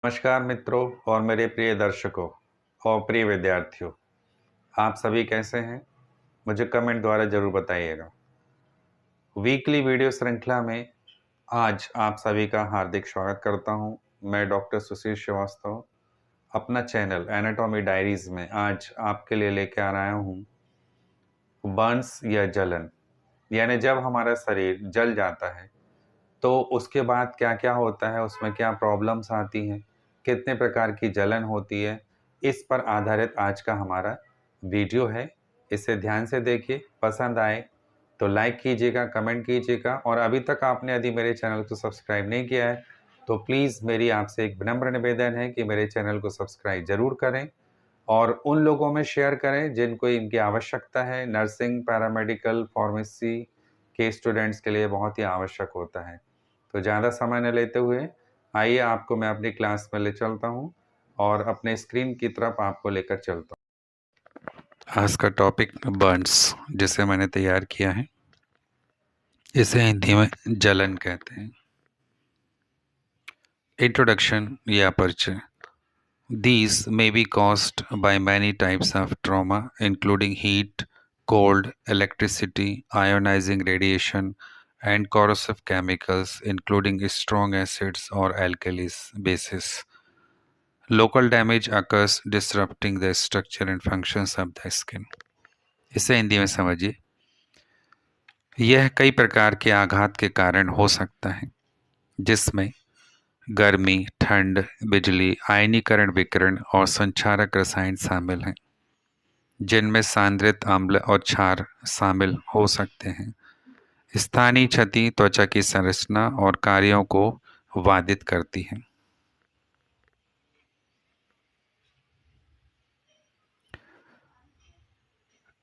नमस्कार मित्रों और मेरे प्रिय दर्शकों और प्रिय विद्यार्थियों, आप सभी कैसे हैं? मुझे कमेंट द्वारा जरूर बताइएगा। वीकली वीडियो श्रृंखला में आज आप सभी का हार्दिक स्वागत करता हूं। मैं डॉक्टर सुशील श्रीवास्तव अपना चैनल एनाटॉमी डायरीज में आज आपके लिए लेकर आ रहा हूं बर्न्स या जलन, यानी जब हमारा शरीर जल जाता है तो उसके बाद क्या क्या होता है, उसमें क्या प्रॉब्लम्स आती हैं, कितने प्रकार की जलन होती है, इस पर आधारित आज का हमारा वीडियो है। इसे ध्यान से देखिए, पसंद आए तो लाइक कीजिएगा, कमेंट कीजिएगा और अभी तक आपने यदि मेरे चैनल को सब्सक्राइब नहीं किया है तो प्लीज़ मेरी आपसे एक विनम्र निवेदन है कि मेरे चैनल को सब्सक्राइब ज़रूर करें और उन लोगों में शेयर करें जिनको इनकी आवश्यकता है। नर्सिंग, पैरामेडिकल, फार्मेसी के स्टूडेंट्स के लिए बहुत ही आवश्यक होता है। तो ज़्यादा समय न लेते हुए आइए आपको मैं अपनी क्लास में ले चलता हूँ और अपने स्क्रीन की तरफ आपको लेकर चलता हूँ। आज का टॉपिक बर्न्स जिसे मैंने तैयार किया है, इसे हिंदी में जलन कहते हैं। इंट्रोडक्शन या परिचय। These may be caused by many types of trauma, including heat, cold, electricity, ionizing radiation, and corrosive chemicals, including strong acids or alkalis bases. Local damage occurs, disrupting the structure and functions of the skin. इसे हिंदी में समझिए। यह कई प्रकार के आघात के कारण हो सकता है, जिसमें गर्मी, ठंड, बिजली, आयनीकरण विकिरण और संक्षारक रसायन शामिल हैं, जिनमें सांद्रित अम्ल और क्षार शामिल हो सकते हैं। स्थानीय क्षति त्वचा की संरचना और कार्यों को बाधित करती है।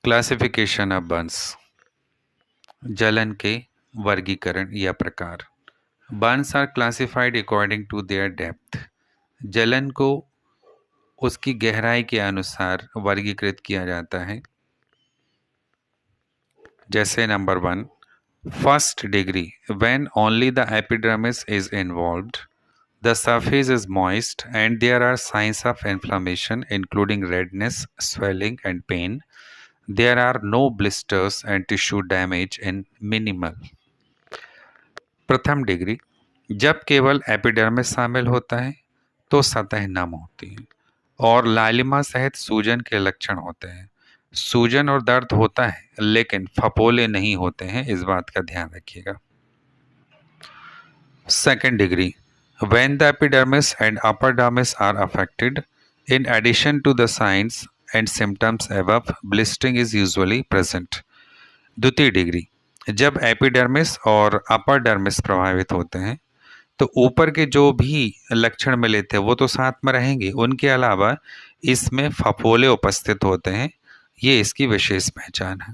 Classification of burns. जलन के वर्गीकरण या प्रकार। Burns are classified according to their depth. जलन को उसकी गहराई के अनुसार वर्गीकृत किया जाता है। जैसे number 1, first degree, when only the epidermis is involved, the surface is moist and there are signs of inflammation including redness, swelling and pain. There are no blisters and tissue damage in minimal. प्रथम degree, जब केवल epidermis शामिल होता है तो सतह नम होती है और लालिमा सहित सूजन के लक्षण होते हैं। सूजन और दर्द होता है लेकिन फपोले नहीं होते हैं, इस बात का ध्यान रखिएगा। Second degree, when the epidermis and upper dermis are affected, in addition to the signs and symptoms above, blistering is usually present. द्वितीय डिग्री, जब एपिडर्मिस और अपर डर्मिस प्रभावित होते हैं तो ऊपर के जो भी लक्षण मिले थे वो तो साथ में रहेंगे, उनके अलावा इसमें फफोले उपस्थित होते हैं। ये इसकी विशेष पहचान है।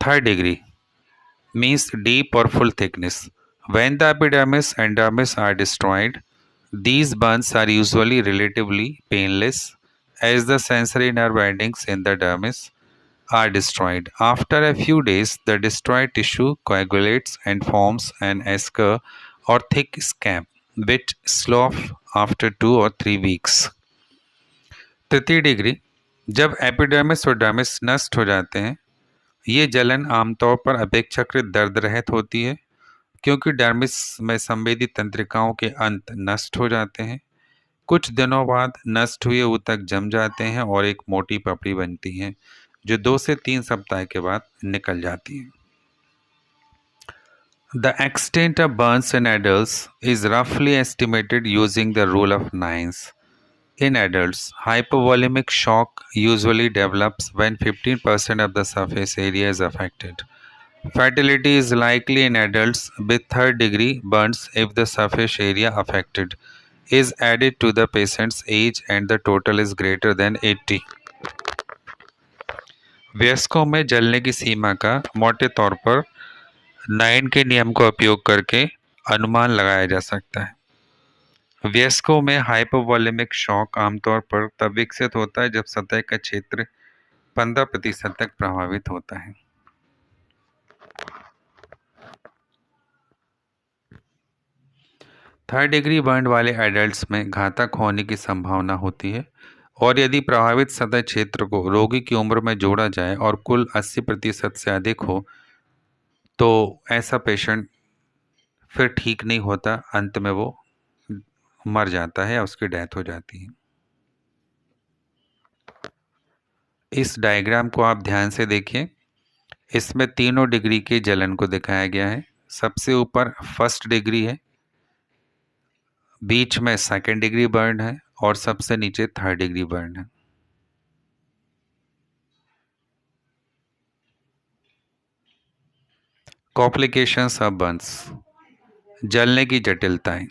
Third degree means deep or full thickness. When the epidermis and dermis are destroyed, these burns are usually relatively painless as the sensory nerve endings in the dermis are destroyed. After a few days, the destroyed tissue coagulates and forms an eschar or thick scab, which slough after 2 or 3 weeks. तृतीय degree, जब epidermis और dermis नष्ट हो जाते हैं, ये जलन आमतौर पर अपेक्षाकृत दर्द रहित होती है क्योंकि डर्मिस में संवेदी तंत्रिकाओं के अंत नष्ट हो जाते हैं। कुछ दिनों बाद नष्ट हुए ऊतक जम जाते हैं और एक मोटी पपड़ी बनती है जो 2 से 3 सप्ताह के बाद निकल जाती है। The extent of burns in adults is roughly estimated using the rule of nines. In adults, hypovolemic shock usually develops when 15% of the surface area is affected. Fatality is likely in adults with third degree burns if the surface area affected is added to the patient's age and the total is greater than 80. वयस्कों में जलने की सीमा का मोटे तौर पर 9 के नियम का उपयोग करके अनुमान लगाया जा सकता है। वयस्कों में हाइपोवोलेमिक शॉक आमतौर पर तब विकसित होता है जब सतह का क्षेत्र 15% तक प्रभावित होता है। 3rd डिग्री बर्न वाले एडल्ट्स में घातक होने की संभावना होती है और यदि प्रभावित सतह क्षेत्र को रोगी की उम्र में जोड़ा जाए और कुल 80% से अधिक हो तो ऐसा पेशेंट फिर ठीक नहीं होता, अंत में वो मर जाता है या उसकी डेथ हो जाती है। इस डायग्राम को आप ध्यान से देखिए। इसमें तीनों डिग्री के जलन को दिखाया गया है। सबसे ऊपर 1st डिग्री है, बीच में 2nd डिग्री बर्न है और सबसे नीचे 3rd डिग्री बर्न है। कॉम्प्लिकेशंस ऑफ बर्न्स, जलने की जटिलताएं।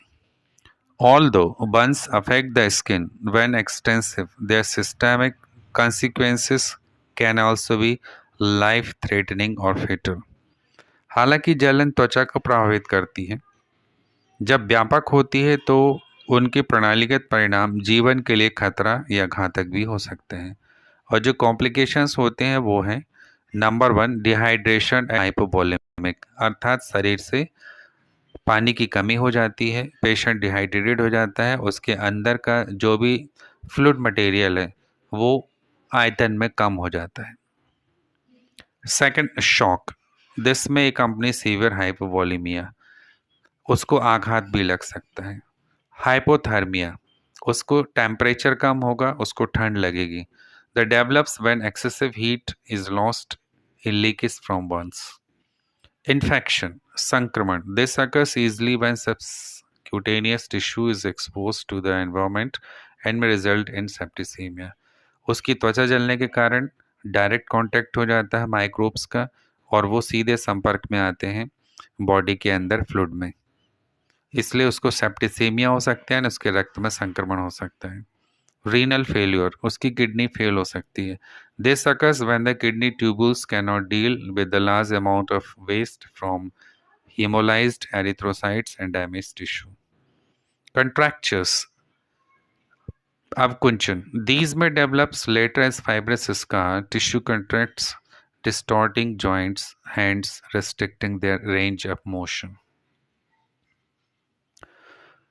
Although burns affect the skin when extensive, their systemic consequences can also be life-threatening or fatal. हालांकि जलन त्वचा को प्रभावित करती है, जब व्यापक होती है तो उनके प्रणालीगत परिणाम जीवन के लिए खतरा या घातक भी हो सकते हैं। और जो कॉम्प्लिकेशंस होते हैं वो हैं, नंबर 1 डिहाइड्रेशन एंड हाइपोवोलेमिक, अर्थात शरीर से पानी की कमी हो जाती है, पेशेंट डिहाइड्रेटेड हो जाता है, उसके अंदर का जो भी फ्लूइड मटेरियल है वो आयतन में कम हो जाता है। सेकंड, शॉक, दिस में कंपनी सीवियर हाइपोवोलेमिया, उसको आघात भी लग सकता है। हाइपोथर्मिया, उसको टेम्परेचर कम होगा, उसको ठंड लगेगी। The develops when excessive heat is lost in leakage from Burns. Infection, संक्रमण, this occurs easily when subcutaneous tissue is exposed to the environment and may result in septicemia. उसकी त्वचा जलने के कारण डायरेक्ट कांटेक्ट हो जाता है माइक्रोब्स का और वो सीधे संपर्क में आते हैं बॉडी के अंदर फ्लूइड में, इसलिए उसको सेप्टिसेमिया हो सकता है, उसके रक्त में संक्रमण हो सकता है। रीनल फेल्योर, उसकी किडनी फेल हो सकती है। This occurs when the kidney tubules cannot deal with the large amount of waste from hemolyzed erythrocytes and damaged tissue. Contractures, avkunchन, these may develop later as fibrous scar, tissue contracts, distorting joints, hands, restricting their range of motion.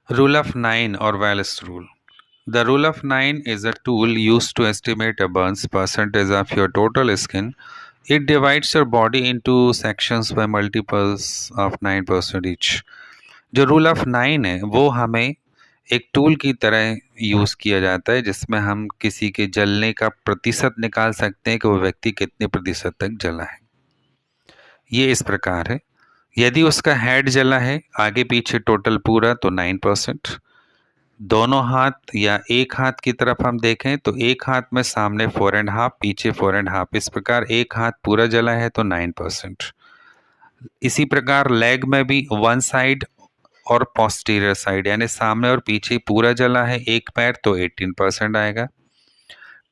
Rule of 9 or Wallace rule. The rule of 9 is a tool used to estimate a burn's percentage of your total skin. It divides your body into sections by multiples of 9% each. जो rule of 9 है वो हमें एक tool की तरह use किया जाता है जिसमें हम किसी के जलने का प्रतिशत निकाल सकते हैं कि वो व्यक्ति कितने प्रतिशत तक जला है। ये इस प्रकार है, यदि उसका हेड जला है आगे पीछे टोटल पूरा तो 9%, दोनों हाथ या एक हाथ की तरफ हम देखें तो एक हाथ में सामने 4.5, पीछे 4.5, इस प्रकार एक हाथ पूरा जला है तो 9%। इसी प्रकार लेग में भी वन साइड और पोस्टीरियर साइड यानी सामने और पीछे पूरा जला है एक पैर तो 18% आएगा।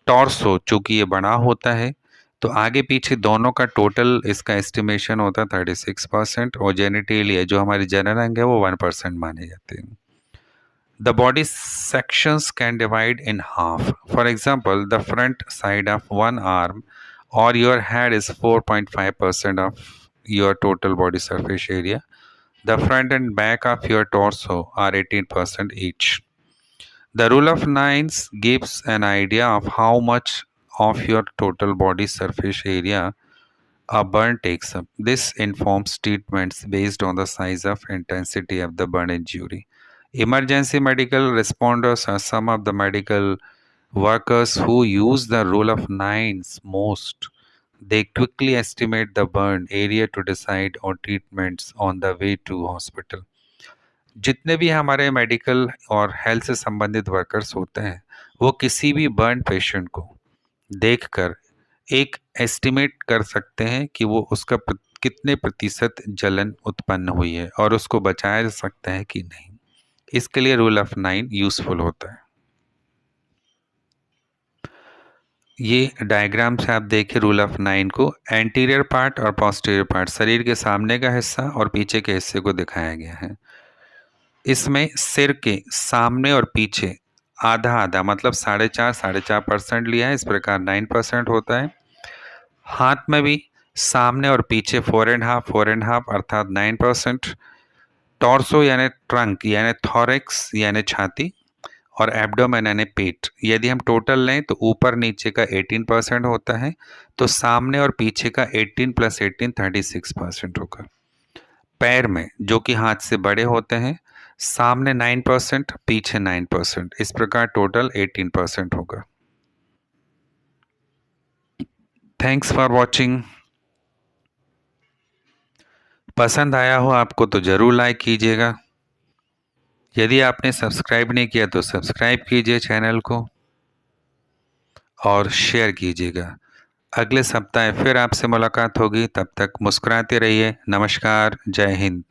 टॉर्सो, चूंकि ये बड़ा होता है तो आगे पीछे दोनों का टोटल इसका एस्टिमेशन होता है 36% और जेनिटेलिया जो हमारे जनरल अंग है वो 1% माने जाते हैं। The body sections can divide in half. For example, the front side of one arm or your head is 4.5% of your total body surface area. The front and back of your torso are 18% each. The rule of 9 gives an idea of how much of your total body surface area a burn takes up. This informs treatments based on the size of intensity of the burn injury. Emergency medical responders are some of the medical workers who use the rule of 9 most. They quickly estimate the burn area to decide on treatments on the way to hospital. जितने भी हमारे medical और health से संबंधित workers होते हैं वो किसी भी बर्न पेशेंट को देखकर एक एस्टिमेट कर सकते हैं कि वो उसका कितने प्रतिशत जलन उत्पन्न हुई है और उसको बचाया जा सकता है कि नहीं। इसके लिए रूल ऑफ 9 यूजफुल होता है। ये डायग्राम से आप देखिए रूल ऑफ 9 को, एंटीरियर पार्ट और पोस्टीरियर पार्ट, शरीर के सामने का हिस्सा और पीछे के हिस्से को दिखाया गया है। इसमें सिर के सामने और पीछे आधा आधा मतलब 4.5% लिया है, इस प्रकार 9% होता है। हाथ में भी सामने और पीछे 4.5 अर्थात 9%। टॉर्सो यानी ट्रंक यानी थॉरेक्स यानी छाती, और एब्डोमेन यानी पेट। यदि हम टोटल लें तो ऊपर नीचे का 18% होता है, तो सामने और पीछे का 18 + 18 36% होगा। पैर में, जो कि हाथ से बड़े होते हैं, सामने 9%, पीछे 9%, इस प्रकार टोटल 18% होगा। Thanks for watching. पसंद आया हो आपको तो ज़रूर लाइक कीजिएगा। यदि आपने सब्सक्राइब नहीं किया तो सब्सक्राइब कीजिए चैनल को और शेयर कीजिएगा। अगले सप्ताह फिर आपसे मुलाकात होगी, तब तक मुस्कुराते रहिए। नमस्कार, जय हिंद।